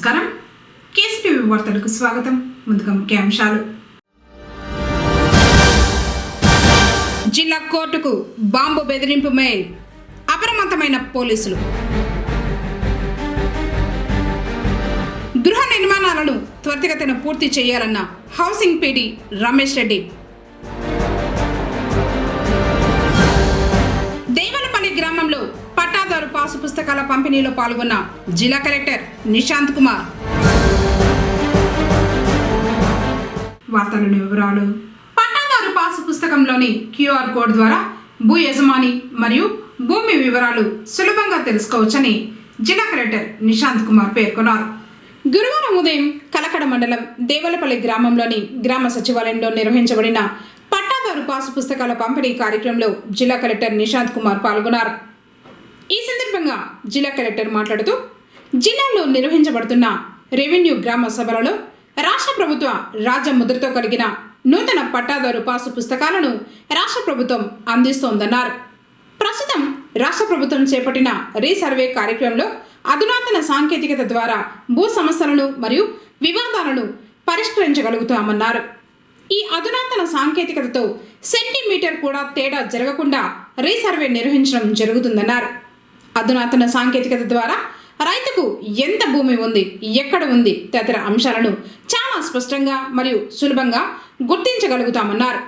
నమస్కారం. కేఎస్టీవీ వార్తలకు స్వాగతం. ముందుగా ముఖ్యాంశాలు. జిల్లా కోర్టుకు బాంబు బెదిరింపు మెయిల్. అప్రమత్తమైన పోలీసులు. గృహ నిర్మాణాలను త్వరితగతిన పూర్తి చేయాలన్న హౌసింగ్ పీడీ రమేష్ రెడ్డి. దేవలపల్లి గ్రామంలో పట్టాదారు పాసు పుస్తకాల పంపిణీలో పాల్గొన్న జిల్లా కలెక్టర్ నిశాంత్ కుమార్. వార్తలోని వివరాలు. పట్టాదారు పాసు పుస్తకంలోని QR కోడ్ ద్వారా భూ యజమాని మరియు భూమి వివరాలు సులభంగా తెలుసుకోవచ్చని జిల్లా కలెక్టర్ నిశాంత్ కుమార్ పేర్కొన్నారు. గురువారం ఉదయం కలకడ మండలం దేవలపల్లి గ్రామంలోని గ్రామ సచివాలయంలో నిర్వహించబడిన పట్టాదారు పాసు పుస్తకాల పంపిణీ కార్యక్రమంలో జిల్లా కలెక్టర్ నిశాంత్ కుమార్ పాల్గొన్నారు. ఈ సందర్భంగా జిల్లా కలెక్టర్ మాట్లాడుతూ జిల్లాలో నిర్వహించబడుతున్న రెవెన్యూ గ్రామ సభలలో రాష్ట్ర ప్రభుత్వ రాజ్య ముద్రతో కలిగిన నూతన పట్టాదారు పాసు పుస్తకాలను రాష్ట్ర ప్రభుత్వం అందిస్తోందన్నారు. ప్రస్తుతం రాష్ట్ర ప్రభుత్వం చేపట్టిన రీసర్వే కార్యక్రమంలో అధునాతన సాంకేతికత ద్వారా భూ సమస్యలను మరియు వివాదాలను పరిష్కరించగలుగుతామన్నారు. ఈ అధునాతన సాంకేతికతతో సెంటీమీటర్ కూడా తేడా జరగకుండా రీసర్వే నిర్వహించడం జరుగుతుందన్నారు. అధునాతన సాంకేతికత ద్వారా రైతుకు ఎంత భూమి ఉంది, ఎక్కడ ఉంది తదితర అంశాలను చాలా స్పష్టంగా మరియు సులభంగా గుర్తించగలుగుతామన్నారు.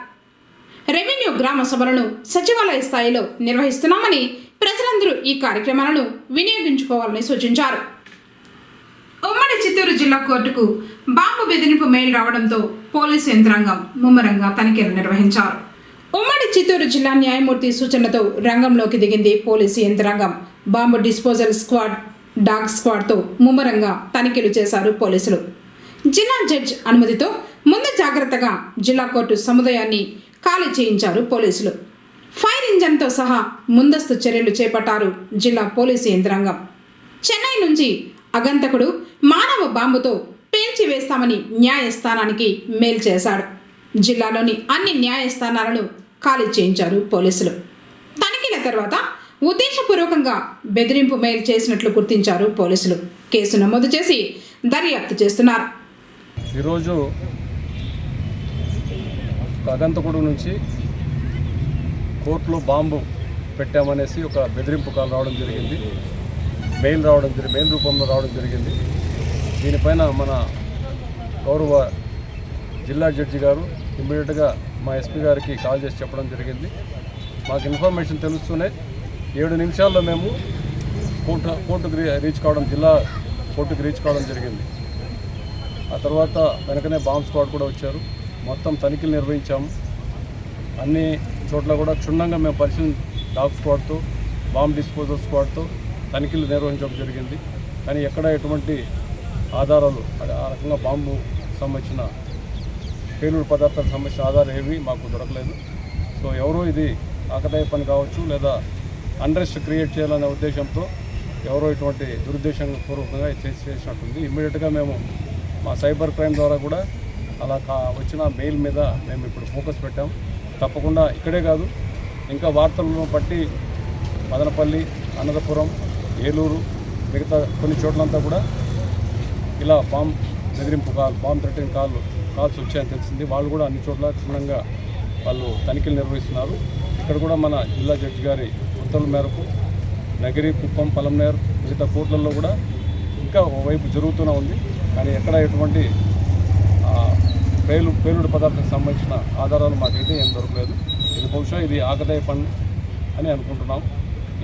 రెవెన్యూ గ్రామ సభలను సచివాలయ స్థాయిలో నిర్వహిస్తున్నామని ప్రజలందరూ ఈ కార్యక్రమాలను వినియోగించుకోవాలని సూచించారు. ఉమ్మడి చిత్తూరు జిల్లా కోర్టుకు బాంబు బెదిరింపు మెయిల్ రావడంతో పోలీసు యంత్రాంగం ముమ్మరంగా తనిఖీలు నిర్వహించారు. ఉమ్మడి చిత్తూరు జిల్లా న్యాయమూర్తి సూచనతో రంగంలోకి దిగింది పోలీసు యంత్రాంగం. బాంబు డిస్పోజల్ స్క్వాడ్, డాగ్ స్క్వాడ్తో ముమ్మరంగా తనిఖీలు చేశారు పోలీసులు. జిల్లా జడ్జ్ అనుమతితో ముందు జాగ్రత్తగా జిల్లా కోర్టు సముదాయాన్ని ఖాళీ చేయించారు పోలీసులు. ఫైర్ ఇంజన్తో సహా ముందస్తు చర్యలు చేపట్టారు జిల్లా పోలీసు యంత్రాంగం. చెన్నై నుంచి అగంతకుడు మానవ బాంబుతో పేల్చివేస్తామని న్యాయస్థానానికి మెయిల్ చేశాడు. జిల్లాలోని అన్ని న్యాయస్థానాలను ఖాళీ చేయించారు పోలీసులు. తనిఖీల తర్వాత ఉద్దేశపూర్వకంగా బెదిరింపు మెయిల్ చేసినట్లు గుర్తించారు పోలీసులు. కేసు నమోదు చేసి దర్యాప్తు చేస్తున్నారు. ఈరోజు అగంతకుడు నుంచి కోర్టులో బాంబు పెట్టామనేసి ఒక బెదిరింపు కాల్ రావడం జరిగింది. మెయిల్ రూపంలో రావడం జరిగింది. దీనిపైన మన గౌరవ జిల్లా జడ్జి గారు ఇమ్మీడియట్గా మా ఎస్పీ గారికి కాల్ చేసి చెప్పడం జరిగింది. మాకు ఇన్ఫర్మేషన్ తెలుస్తూనే 7 నిమిషాల్లో మేము కోర్టుకు రీచ్ కావడం, జిల్లా కోర్టుకు రీచ్ కావడం జరిగింది. ఆ తర్వాత వెనకనే బాంబ్ స్క్వాడ్ కూడా వచ్చారు. మొత్తం తనిఖీలు నిర్వహించాము. అన్ని చోట్ల కూడా క్షుణ్ణంగా మేము డాగ్ స్క్వాడ్తో, బాంబ్ డిస్పోజల్ స్క్వాడ్తో తనిఖీలు నిర్వహించడం జరిగింది. కానీ ఎక్కడ ఎటువంటి ఆధారాలు, ఆ రకంగా బాంబు సంబంధించిన పేలుడు పదార్థాలకు సంబంధించిన ఆధారాలు ఏవి మాకు దొరకలేదు. సో ఎవరో ఇది ఆకతాయి పని కావచ్చు, లేదా అన్రెస్ట్ క్రియేట్ చేయాలనే ఉద్దేశంతో ఎవరో ఇటువంటి దురుద్దేశపూర్వకంగా చేసినట్టుంది. ఇమ్మీడియట్గా మేము మా సైబర్ క్రైమ్ ద్వారా కూడా అలా వచ్చిన మెయిల్ మీద మేము ఇప్పుడు ఫోకస్ పెట్టాం. తప్పకుండా ఇక్కడే కాదు, ఇంకా వార్తలను బట్టి మదనపల్లి, అనంతపురం, ఏలూరు, మిగతా కొన్ని చోట్లంతా కూడా ఇలా బాంబ్ బెదిరింపు బాంబ్ థ్రెటనింగ్ కాల్స్ వచ్చాయని తెలిసింది. వాళ్ళు కూడా అన్ని చోట్ల క్షుణ్ణంగా వాళ్ళు తనిఖీలు నిర్వహిస్తున్నారు. ఇక్కడ కూడా మన జిల్లా జడ్జి గారి ఉత్తర్వుల మేరకు నగిరి, కుప్పం, పలంనేర్ మిగతా కోర్టులలో కూడా ఇంకా ఓవైపు జరుగుతూనే ఉంది. కానీ ఎక్కడ ఎటువంటి పేలుడు పదార్థాలకు సంబంధించిన ఆధారాలు మాకైతే ఏం దొరకలేదు. ఇది బహుశా ఇది ఆకతాయి పని అని అనుకుంటున్నాం.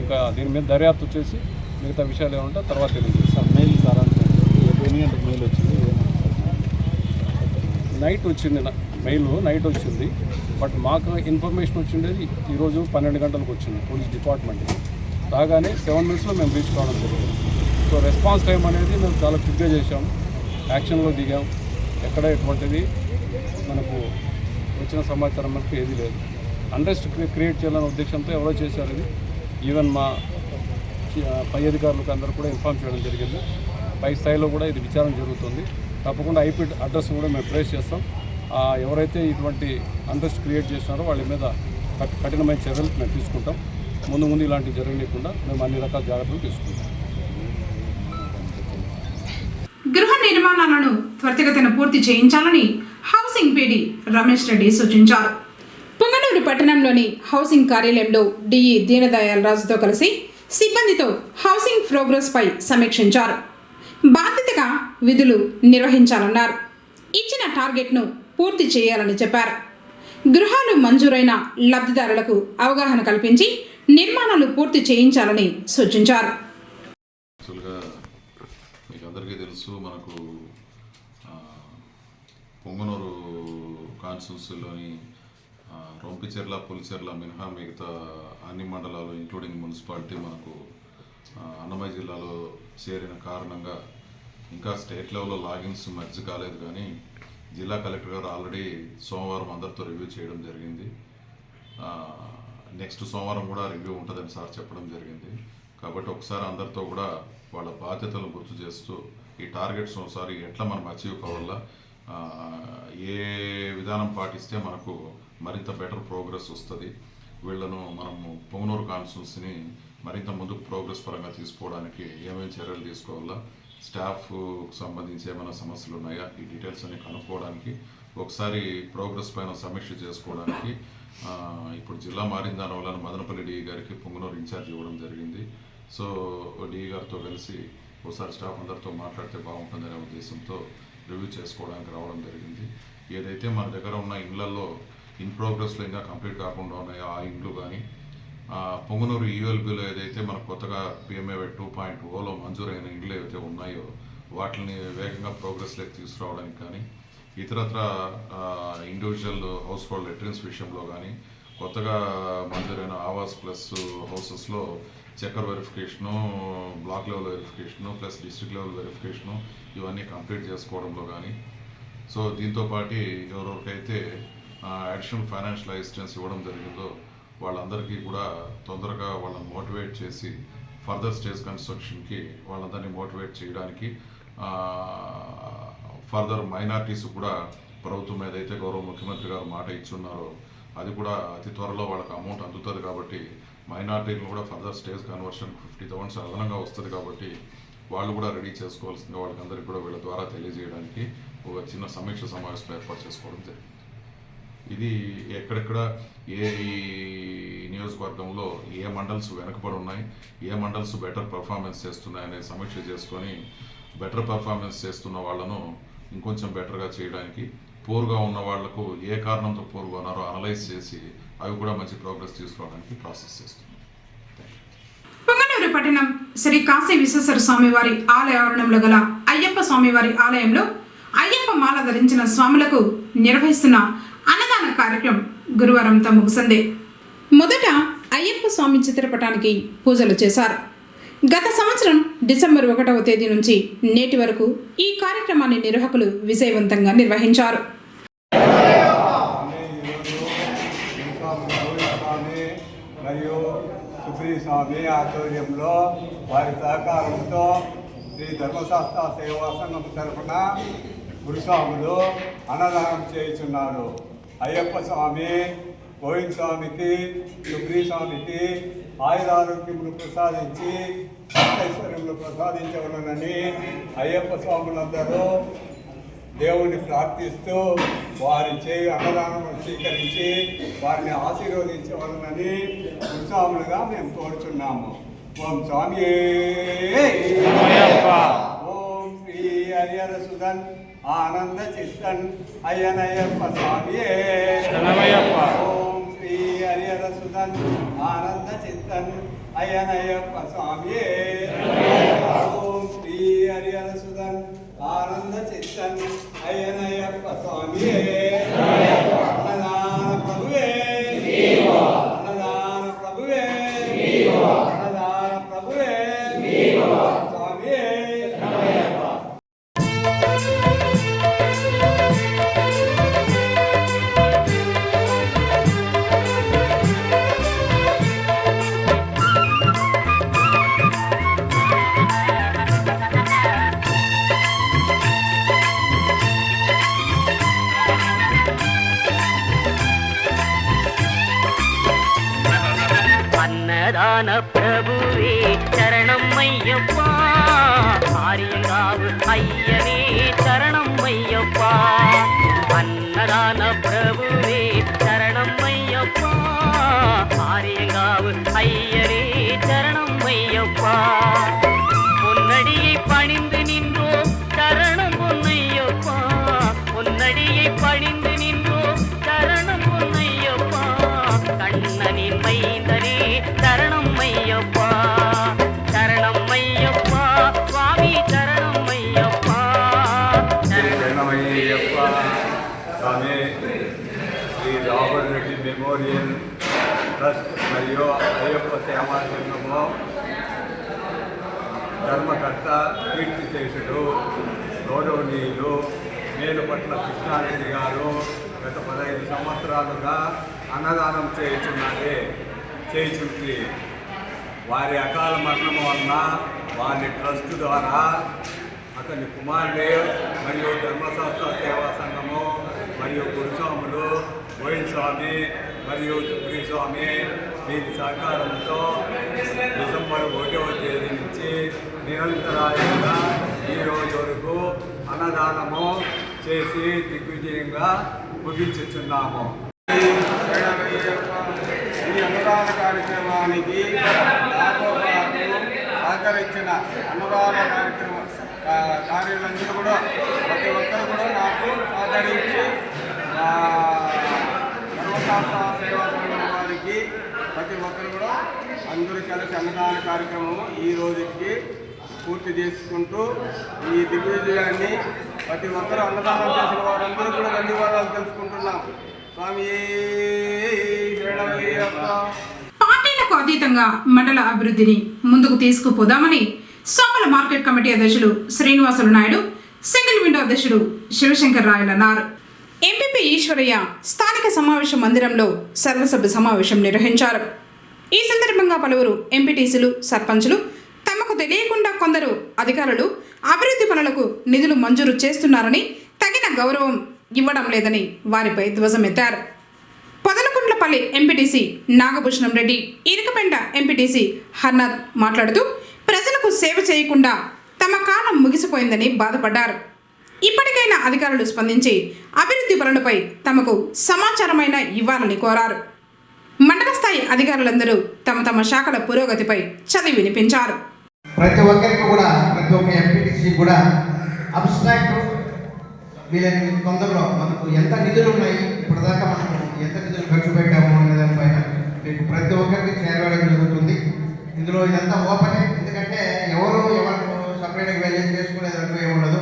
ఇంకా దీని మీద దర్యాప్తు చేసి మిగతా విషయాలు ఏమంటే తర్వాత తెలియజేస్తాం. మెయిల్ సారాంశం ఎన్ని గంటలకు మెయిల్ వచ్చింది? నైట్ వచ్చింది. బట్ మాకు ఇన్ఫర్మేషన్ వచ్చిండేది ఈరోజు 12 గంటలకు వచ్చింది పోలీస్ డిపార్ట్మెంట్కి. రాగానే 7 మినిట్స్లో మేము రీచ్ కావడం జరిగింది. సో రెస్పాన్స్ టైం అనేది మేము చాలా క్విక్గా చేసాము, యాక్షన్లో దిగాం. ఎక్కడ ఎటువంటిది మనకు వచ్చిన సమాచారం మనకు ఏది లేదు. అన్రెస్ట్ క్రియేట్ చేయాలనే ఉద్దేశంతో ఎవరో చేశారు ఇది. ఈవెన్ మా పై అధికారులకు అందరూ కూడా ఇన్ఫార్మ్ చేయడం జరిగింది. పై స్థాయిలో కూడా ఇది విచారణ జరుగుతుంది. తప్పకుండా ఐపీ అడ్రస్ కూడా మేము ట్రేస్ చేస్తాం. ఎవరైతే ఇటువంటి అన్రెస్ట్ క్రియేట్ చేస్తున్నారో వాళ్ళ మీద కఠినమైన చర్యలు మేము తీసుకుంటాం. ముందు ఇలాంటివి జరగకుండా మేము అన్ని రకాల జాగ్రత్తలు తీసుకుంటాం. గృహ నిర్మాణాలను త్వరితగతిన పూర్తి చేయించాలని హౌసింగ్ పీడీ రమేష్ రెడ్డి సూచించారు. పుంగనూరు పట్టణంలోని హౌసింగ్ కార్యాలయంలో డిఈ దీనదయాల్ రాజుతో కలిసి సిబ్బందితో హౌసింగ్ ప్రోగ్రెస్ పై సమీక్షించారు. బాధ్యతగా విధులు నిర్వహించాలన్నారు. ఇచ్చిన టార్గెట్ను పూర్తి చేయాలని చెప్పారు. గృహాలు మంజూరైన లబ్ధిదారులకు అవగాహన కల్పించి నిర్మాణాలు పూర్తి చేయించాలని సూచించారు. మీకు అందరికీ తెలుసు, మనకు పొంగనూరు కాన్స్టిట్యున్సీలోని రొంపిచెర్ల, పులిచెర్ల మినహా మిగతా అన్ని మండలాలు ఇంక్లూడింగ్ మున్సిపాలిటీ మనకు అన్నమయ్య జిల్లాలో చేరిన కారణంగా ఇంకా స్టేట్ లెవెల్లో లాగిన్స్ మెర్జ్ కాలేదు. కానీ జిల్లా కలెక్టర్ గారు ఆల్రెడీ సోమవారం అందరితో రివ్యూ చేయడం జరిగింది. నెక్స్ట్ సోమవారం కూడా రివ్యూ ఉంటుందని సార్ చెప్పడం జరిగింది. కాబట్టి ఒకసారి అందరితో కూడా వాళ్ళ బాధ్యతలను గుర్తు చేస్తూ ఈ టార్గెట్స్ ఒకసారి ఎట్లా మనం అచీవ్ కావాలా, ఏ విధానం పాటిస్తే మనకు మరింత బెటర్ ప్రోగ్రెస్ వస్తుంది, వీళ్ళను మనము పొంగనూరు కాన్స్టిట్యున్సీని మరింత ముందుకు ప్రోగ్రెస్ పరంగా తీసుకోవడానికి ఏమేమి చర్యలు తీసుకోవాలా, స్టాఫ్కు సంబంధించి ఏమైనా సమస్యలు ఉన్నాయా, ఈ డీటెయిల్స్ అన్ని కనుక్కోవడానికి ఒకసారి ప్రోగ్రెస్ పైన సమీక్ష చేసుకోవడానికి ఇప్పుడు జిల్లా మారిన దానివల్ల మదనపల్లి డిఈ గారికి పొంగనూరు ఇన్ఛార్జ్ ఇవ్వడం జరిగింది. సో డిఈ గారితో కలిసి ఒకసారి స్టాఫ్ అందరితో మాట్లాడితే బాగుంటుందనే ఉద్దేశంతో రివ్యూ చేసుకోవడానికి రావడం జరిగింది. ఏదైతే మన దగ్గర ఉన్న ఇళ్లలో ఇన్ ప్రోగ్రెస్లో ఇంకా కంప్లీట్ కాకుండా ఉన్నాయో ఆ ఇండ్లు కానీ, పొంగనూరు యూఎల్బీలో ఏదైతే మనకు కొత్తగా పిఎంఏ 2.0లో మంజూరైన ఇండ్లు ఏవైతే ఉన్నాయో వాటిని వేగంగా ప్రోగ్రెస్లోకి తీసుకురావడానికి కానీ, ఇతరత్ర ఇండివిజువల్ హౌస్ హోల్డ్ లెటరిన్స్ విషయంలో కానీ, కొత్తగా మంజూరైన ఆవాస్ ప్లస్ హౌసెస్లో checker verification, block level verification plus district level verification ఇవన్నీ కంప్లీట్ చేసుకోవడంలో కానీ, సో దీంతోపాటు ఎవరెవరికైతే అడిషనల్ ఫైనాన్షియల్ అసిస్టెన్స్ ఇవ్వడం జరిగిందో వాళ్ళందరికీ కూడా తొందరగా వాళ్ళని మోటివేట్ చేసి ఫర్దర్ స్టేజ్ కన్స్ట్రక్షన్కి వాళ్ళందరినీ మోటివేట్ చేయడానికి, ఫర్దర్ మైనారిటీస్ కూడా ప్రభుత్వం ఏదైతే గౌరవ ముఖ్యమంత్రి గారు మాట ఇచ్చున్నారో అది కూడా అతి త్వరలో వాళ్ళకి అమౌంట్ అందుతుంది. కాబట్టి మైనారిటీలు కూడా ఫర్దర్ స్టేజ్ కన్వర్షన్ 50,000 అదనంగా వస్తుంది. కాబట్టి వాళ్ళు కూడా రెడీ చేసుకోవాల్సిందిగా వాళ్ళకందరికీ కూడా వీళ్ళ ద్వారా తెలియజేయడానికి ఒక చిన్న సమీక్ష సమావేశం ఏర్పాటు చేసుకోవడం జరిగింది. ఇది ఎక్కడెక్కడ ఏ నియోజకవర్గంలో ఏ మండల్స్ వెనకబడి ఉన్నాయి, ఏ మండల్స్ బెటర్ పర్ఫార్మెన్స్ చేస్తున్నాయనే సమీక్ష చేసుకొని బెటర్ పర్ఫార్మెన్స్ చేస్తున్న వాళ్ళను ఇంకొంచెం బెటర్గా చేయడానికి, పూర్గా ఉన్న వాళ్లకు ఏ కారణంతో పూర్గా ఉన్నారో అనలైజ్ చేసి అవి కూడా మంచి ప్రోగ్రెస్ తీసుకురావడానికి ప్రాసెస్ చేస్తున్నాం. పొంగనూరు పట్టణం శ్రీ కాశీ విశ్వేశ్వర స్వామివారి ఆలయ ఆవరణంలో గల అయ్యప్ప స్వామివారి ఆలయంలో అయ్యప్ప మాల ధరించిన స్వాములకు నిర్వహిస్తున్న అన్నదాన కార్యక్రమం గురువారంతో ముగిసింది. మొదట అయ్యప్ప స్వామి చిత్రపటానికి పూజలు చేశారు. గత సంవత్సరం డిసెంబర్ 1వ తేదీ నుంచి నేటి వరకు ఈ కార్యక్రమాన్ని నిర్వాహకులు విజయవంతంగా నిర్వహించారు. మరియు సుప్రీ స్వామి ఆధ్వర్యంలో వారి సహకారంతో శ్రీ ధర్మశాస్త్ర సేవా సంఘం తరఫున గురుస్వాములు అన్నదానం చేయుచున్నారు. అయ్యప్ప స్వామి గోవింద్ స్వామికి, సుప్రీ స్వామికి ఆయురారోగ్యములు ప్రసాదించి ఐశ్వర్యములు ప్రసాదించవలనని అయ్యప్ప స్వాములందరూ దేవుణ్ణి ప్రార్థిస్తూ వారి చేయి అన్నదానం స్వీకరించి వారిని ఆశీర్వదించవలనని గురుస్వాములుగా మేము కోరుచున్నాము. ఓం స్వామి ఓం శ్రీ హరిహర సుధన్ ఆనంద చిత్తన్ అయ్యనయ్యప్ప స్వామి ఓం శ్రీ హరిహర సుధన్ ఆనంద చిత్తన్ అయ్యనయ్యప్ప స్వామి ఓం శ్రీ హరిహర సుధన్ ఆనంద చిత్తన్ అయ్యనయ్యప్ప స్వామి అన్నదాన ప్రభువే అన్నదాన ప్రభువే అన్నదాన ప్రభువే స్వామి. అన్నదాన ప్రభువే శరణమయ్యప్ప, ఆర్యంగావు అయ్యనే శరణమయ్యప్ప. అన్నదాన ప్రభువే శరణమయ్యప్ప, ఆర్యంగావు అయ్యనే శరణమయ్యప్ప. பொன்னடியை பணிந்து நின்றோ சரணம் பொன்னையப்பா, பொன்னடியை பணிந்து நின்றோ சரணம் பொன்னையப்பா. கண்ணனின் மைந்தனே சரணம் ஐயப்பா, சரணம் ஐயப்பா, சுவாமி சரணம் ஐயப்பா. శరణమయ్యప్ప Swami. Shri Robert Reddy memorial trust మరియు అయ్యప్ప సేవా సంఘము ధర్మకర్త కీర్తిశేషుడు గౌరవనీయులు మేలుపట్ల కృష్ణారెడ్డి గారు గత 15 సంవత్సరాలుగా అన్నదానం చేయుచుంది. వారి అకాల మరణం వలన వారి ట్రస్ట్ ద్వారా అతని కుమారుడే మరియు ధర్మశాస్త్ర సేవా సంఘము మరియు గురుస్వాములు గోవింద్ స్వామి మరియు సుప్రీ స్వామి వీరి సహకారంతో డిసెంబర్ 1వ తేదీ నుంచి నిరంతరాయంగా ఈ రోజు వరకు అన్నదానము చేసి దిగ్విజయంగా ముగించుచున్నాము. ఈ అన్నదాన కార్యక్రమానికి నాతో పాటు సహకరించిన అన్నదాన కార్యాలందరూ కూడా ప్రతి ఒక్కరు కూడా నాకు సహకరించి ధర్మశాస్త్ర సేవా సంఘం వారికి ప్రతి ఒక్కరు కూడా అందరూ కలిసి అన్నదాన కార్యక్రమం ఈ రోజుకి పూర్తి చేసుకుంటూ ఈ దిగ్విజయాన్ని ప్రతి ఒక్కరు అన్నదానం చేసిన వారందరూ కూడా ధన్యవాదాలు తెలుసుకుంటున్నాం. స్వామి పార్టీలకు అతీతంగా మండల అభివృద్ధిని ముందుకు తీసుకుపోదామని సోమల మార్కెట్ కమిటీ అధ్యక్షులు శ్రీనివాసులు నాయుడు, సింగిల్ విండో అధ్యక్షుడు శివశంకర్ రాయలు అన్నారు. ఎంపీపీ ఈశ్వరయ్య స్థానిక సమావేశ మందిరంలో సర్వసభ్య సమావేశం నిర్వహించారు. ఈ సందర్భంగా పలువురు ఎంపీటీసీలు, సర్పంచులు తమకు తెలియకుండా కొందరు అధికారులు అభివృద్ధి పనులకు నిధులు మంజూరు చేస్తున్నారని, తగిన గౌరవం ఇవ్వడం లేదని వారిపై ధ్వజమెత్తారు. పొదలకుంట్లపల్లి ఎంపీటీసీ నాగభూషణం రెడ్డి, ఇరుకపెంట ఎంపీటీసీ హర్నాథ్ మాట్లాడుతూ ప్రజలకు సేవ చేయకుండా తమ కాలం ముగిసిపోయిందని బాధపడ్డారు. ఇప్పటికైనా అధికారులు స్పందించి అభివృద్ధి పనులపై తమకు సమాచారమైన ఇవ్వాలని కోరారు. మండల స్థాయి అధికారులందరూ తమ తమ శాఖల పురోగతిపై చదివి వినిపించారు. ప్రతి ఒక్కరికి కూడా ప్రతి ఒక్క ఎంపీటీసీ కూడా అబ్స్ట్రాక్ట్ వీళ్ళని తొందరలో మనకు ఎంత నిధులు ఉన్నాయి, ఇప్పటిదాకా మనకు ఎంత నిధులు ఖర్చు పెట్టాము అనే దానిపైన మీకు ప్రతి ఒక్కరికి చేరవేయడం జరుగుతుంది. ఇందులో ఇదంతా ఓపెన్, ఎందుకంటే ఎవరు సపరేట్గా వెళ్ళి చేసుకునేదంటూ ఏముండదు.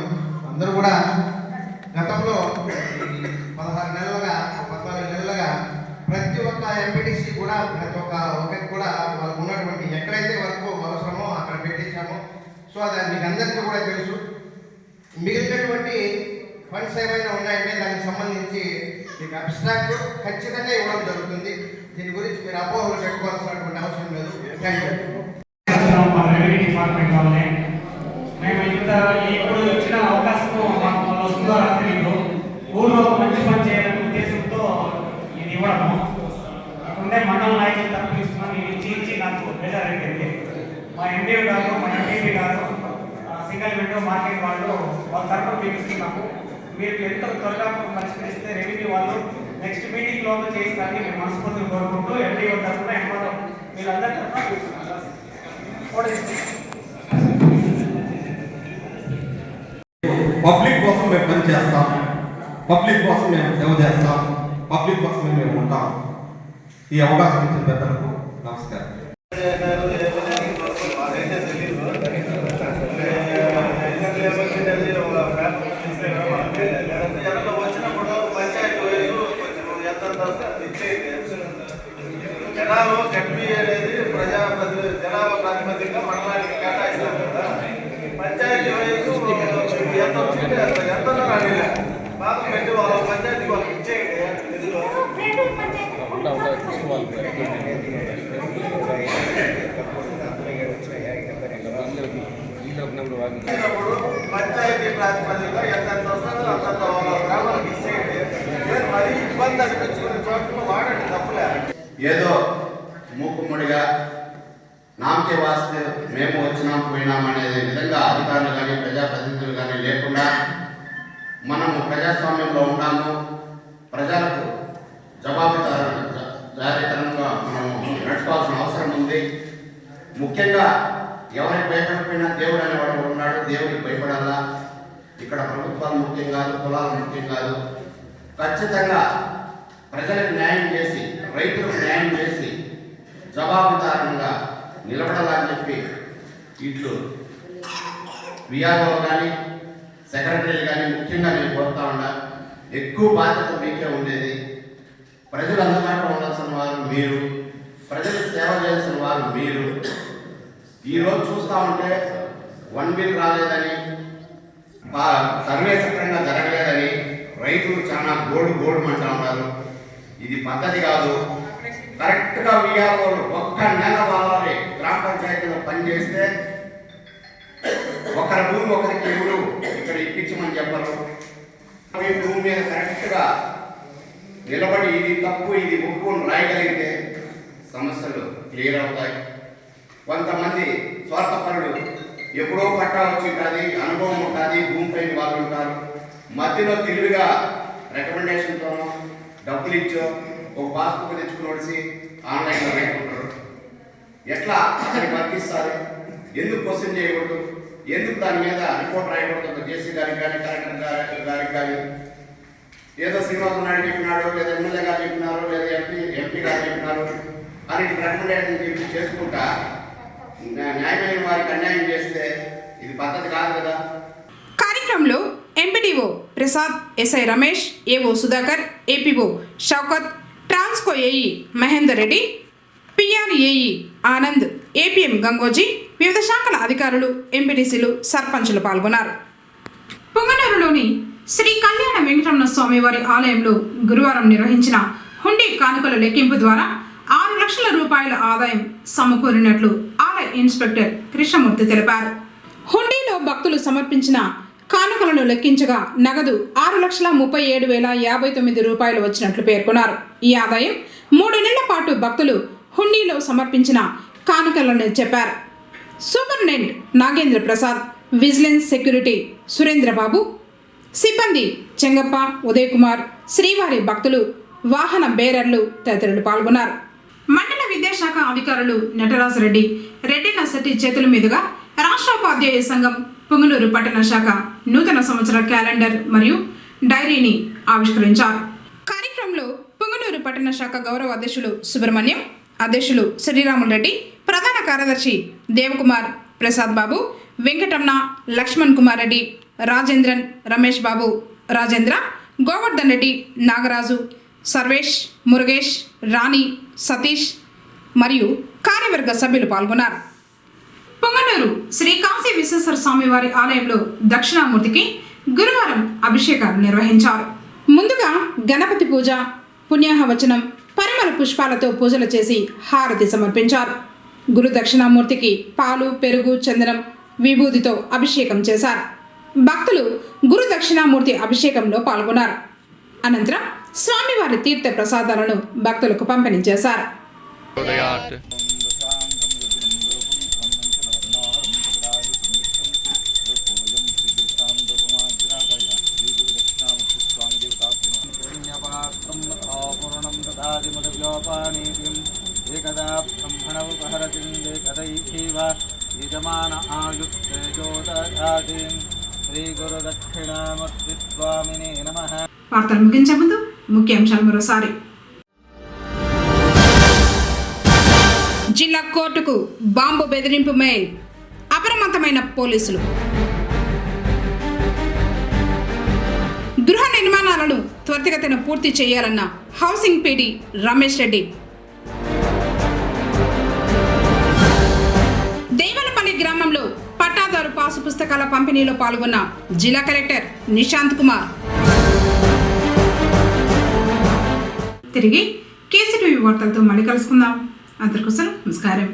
అందరూ కూడా గతంలో 16 నెలలుగా 14 నెలలుగా ప్రతి ఒక్క ఎంపీటీసీ కూడా ప్రతి ఒక్కరికి కూడా వాళ్ళకు ఉన్నటువంటి ఎక్కడైతే వరకు అవసరమో అక్కడ పెట్టించాము. సో అది మీకు అందరికీ కూడా తెలుసు. మిగిలినటువంటి ఫండ్స్ ఏమైనా ఉన్నాయంటే దానికి సంబంధించి మీకు అబ్స్ట్రాక్ట్ ఖచ్చితంగా ఇవ్వడం జరుగుతుంది. దీని గురించి మీరు అపోహలు పెట్టుకోవాల్సినటువంటి అవసరం లేదు. Thank you. రెవెన్యూ డిపార్ట్మెంట్ వాళ్ళే మేము ఇప్పుడు ఇచ్చిన అవకాశము మాకు వస్తుందో తెలియదు. ఊళ్ళో మంచి పని చేయాలనే ఉద్దేశంతో ఇది ఇవ్వడము. ఇప్పుడే మండల నాయకుల తరఫు ఇస్తున్నాం. ఇది ఇచ్చి నాకు బేజారైపోయింది. మా ఎంపీ గారు, మా ఎంపీ గారు, సింగిల్ విండో మార్కెట్ వాళ్ళు వాళ్ళ తరఫున మీకు ఇస్తున్నాము. మీరు ఎంత త్వరగా పరిష్కరిస్తే రెవెన్యూ వాళ్ళు నెక్స్ట్ మీటింగ్లో చేస్తారని మేము మనస్ఫూర్తిగా కోరుకుంటూ ఎంపీ తరఫున ఎంపీ వీళ్ళందరి తరఫున పబ్లిక్ కోసం మేము పని చేస్తాం, పబ్లిక్ కోసం మేము సేవ చేస్తాం, పబ్లిక్ కోసం మేము ఉంటాం. ఈ అవకాశం ఇచ్చిన పెద్దలకు నమస్కారం. జనాలు గడ్డి అనేది జనాభా ప్రాతిపదికగా మండలానికి కేటాయిస్తాం కదా. పంచాయతీ వయసు ఎంత వచ్చింది ఎంత రాలేదు. బాగా పెట్టి వాళ్ళు పంచాయతీ వాళ్ళకి ఇచ్చేయండి నిధులు. పంచాయతీ ప్రాతిపదికగా ఎంత వస్తుందో అంత గ్రామాలకు ఇచ్చేయండి. మరి ఇబ్బంది అనిపించుకునే చోట్ల వాడండి, తప్పులే. ఏదో మూకుమ్మడిగా నామకే వాస్తే మేము వచ్చినాం పోయినాం అనే విధంగా అధికారులు కానీ ప్రజాప్రతినిధులు కానీ లేకుండా మనము ప్రజాస్వామ్యంలో ఉన్నాము. ప్రజలకు జవాబుదారీతనంగా మనము నడుచుకోవాల్సిన అవసరం ఉంది. ముఖ్యంగా ఎవరికి భయపడిపోయినా దేవుడు అనేవాడు ఉన్నాడు. దేవుడికి భయపడాలా. ఇక్కడ ప్రభుత్వాలు ముఖ్యం కాదు, కులాలు ముఖ్యం కాదు. ఖచ్చితంగా ప్రజలకు న్యాయం చేసి, రైతులకు న్యాయం చేసి జవాబుదారంగా నిలబడాలని చెప్పి ఇట్లు విఆర్ఓ కానీ సెక్రటరీలు కానీ ముఖ్యంగా నేను కోరుతా ఉన్నా. ఎక్కువ బాధ్యత మీకే ఉండేది. ప్రజలు అందుబాటులో ఉండాల్సిన వారు మీరు, ప్రజలకు సేవ చేయాల్సిన వారు మీరు. ఈరోజు చూస్తూ ఉంటే 1 బిల్ రాలేదని, సర్వే సక్రంగా జరగలేదని రైతులు చాలా గోడుమంటా ఉన్నారు. ఇది పద్ధతి కాదు. కరెక్ట్గా విఆర్ఓలు ఒక్క నెల వాళ్ళని గ్రామ పంచాయతీలో పనిచేస్తే ఒకరి భూమి ఒకరికి ఎవరు ఇక్కడ ఇప్పించమని చెప్పరు. భూమి మీద కరెక్ట్గా నిలబడి ఇది తప్పు ఇది ఒప్పుకొని రాయగలిగితే సమస్యలు క్లియర్ అవుతాయి. కొంతమంది స్వార్థపరులు ఎప్పుడో పట్టా వచ్చి ఉంటుంది, అనుభవం ఉంటుంది, భూమిపైన వాళ్ళు ఉంటారు. మధ్యలో తెలివిగా రికమెండేషన్తోనో డబ్బులు ఇచ్చో ఒక పాస్బుక్ తెచ్చుకుని వచ్చి ఆన్లైన్లో పెట్టుకుంటారు. ఎట్లా అతనికి వర్తిస్తారు? ఎందుకు క్వశ్చన్ చేయకూడదు? ఎందుకు దాని మీద రిపోర్ట్ రాయకూడదు? జేసీ గారికి కానీ కలెక్టర్ గారికి కానీ ఏదో శ్రీనివాస నాయుడు చెప్పినాడు, లేదా ఎమ్మెల్యే గారు చెప్పినారు, లేదా ఎంపీ గారు చెప్పినారు అని రికమెండేషన్ చేసుకుంటా న్యాయమైన వారికి అన్యాయం చేస్తే ఇది పద్ధతి కాదు కదా. కార్యక్రమంలో MPDO Prasad, SI Ramesh, AO Sudhakar, APO Shaukat, Transco AE Mahender Reddy, PR AE Anand, APM Gangoji, వివిధ శాఖల అధికారులు, ఎంపీటీసీలు, సర్పంచులు పాల్గొన్నారు. పొంగనూరులోని శ్రీ కళ్యాణ వెంకటరమణ స్వామివారి ఆలయంలో గురువారం నిర్వహించిన హుండీ కానుకల లెక్కింపు ద్వారా 6 లక్షల రూపాయల ఆదాయం సమకూరినట్లు ఆలయ ఇన్స్పెక్టర్ కృష్ణమూర్తి తెలిపారు. హుండీలో భక్తులు సమర్పించిన కానుకలను లెక్కించగా నగదు 6,37,059 రూపాయలు వచ్చినట్లు పేర్కొన్నారు. ఈ ఆదాయం 3 నెలల పాటు భక్తులు హుండీలో సమర్పించిన కానుకలను చెప్పారు. Superintendent Nagendra Prasad, vigilance security Surendra Babu, సిబ్బంది చెంగప్ప, ఉదయ్ కుమార్, శ్రీవారి భక్తులు, వాహన బేరర్లు తదితరులు పాల్గొన్నారు. మండల విద్యాశాఖ అధికారులు నటరాజరెడ్డి, రెడ్డి నర్సటి చేతుల మీదుగా రాష్ట్ర ఉపాధ్యాయ సంఘం పొంగనూరు పట్టణ శాఖ నూతన సంవత్సర క్యాలెండర్ మరియు డైరీని ఆవిష్కరించారు. కార్యక్రమంలో పొంగనూరు పట్టణ శాఖ గౌరవ అధ్యక్షులు సుబ్రహ్మణ్యం, అధ్యక్షులు శ్రీరాములు రెడ్డి, ప్రధాన కార్యదర్శి దేవకుమార్, ప్రసాద్ బాబు, వెంకటరమణ, లక్ష్మణ్ కుమార్ రెడ్డి, రాజేంద్రన్, రమేష్ బాబు, రాజేంద్ర, గోవర్ధన్ రెడ్డి, నాగరాజు, సర్వేష్, మురుగేష్, రాణి, సతీష్ మరియు కార్యవర్గ సభ్యులు పాల్గొన్నారు. పొంగనూరు శ్రీ కాశీ విశ్వేశ్వర స్వామివారి ఆలయంలో దక్షిణామూర్తికి గురువారం అభిషేకాలు నిర్వహించారు. ముందుగా గణపతి పూజ, పుణ్యాహవచనం, పరిమళ పుష్పాలతో పూజలు చేసి హారతి సమర్పించారు. గురు దక్షిణామూర్తికి పాలు, పెరుగు, చందనం, విభూతితో అభిషేకం చేశారు. భక్తులు గురు దక్షిణామూర్తి అభిషేకంలో పాల్గొన్నారు. అనంతరం స్వామివారి తీర్థ ప్రసాదాలను భక్తులకు పంపిణీ చేశారు. వార్తలు ముగించే ముందు ముఖ్యాంశాలు మరోసారి. జిల్లా కోర్టుకు బాంబు బెదిరింపు మెయిల్, అప్రమత్తమైన పోలీసులు. గృహ నిర్మాణాలను త్వరితగతిన పూర్తి చేయాలన్న హౌసింగ్ పీడీ రమేష్ రెడ్డి. దేవలపల్లి గ్రామంలో పట్టాదారు పాసు పుస్తకాల పంపిణీలో పాల్గొన్న జిల్లా కలెక్టర్ నిశాంత్ కుమార్. తిరిగి కేసీటీవీ వార్తలతో మళ్ళీ కలుసుకుందాం. అందరికోసం నమస్కారం.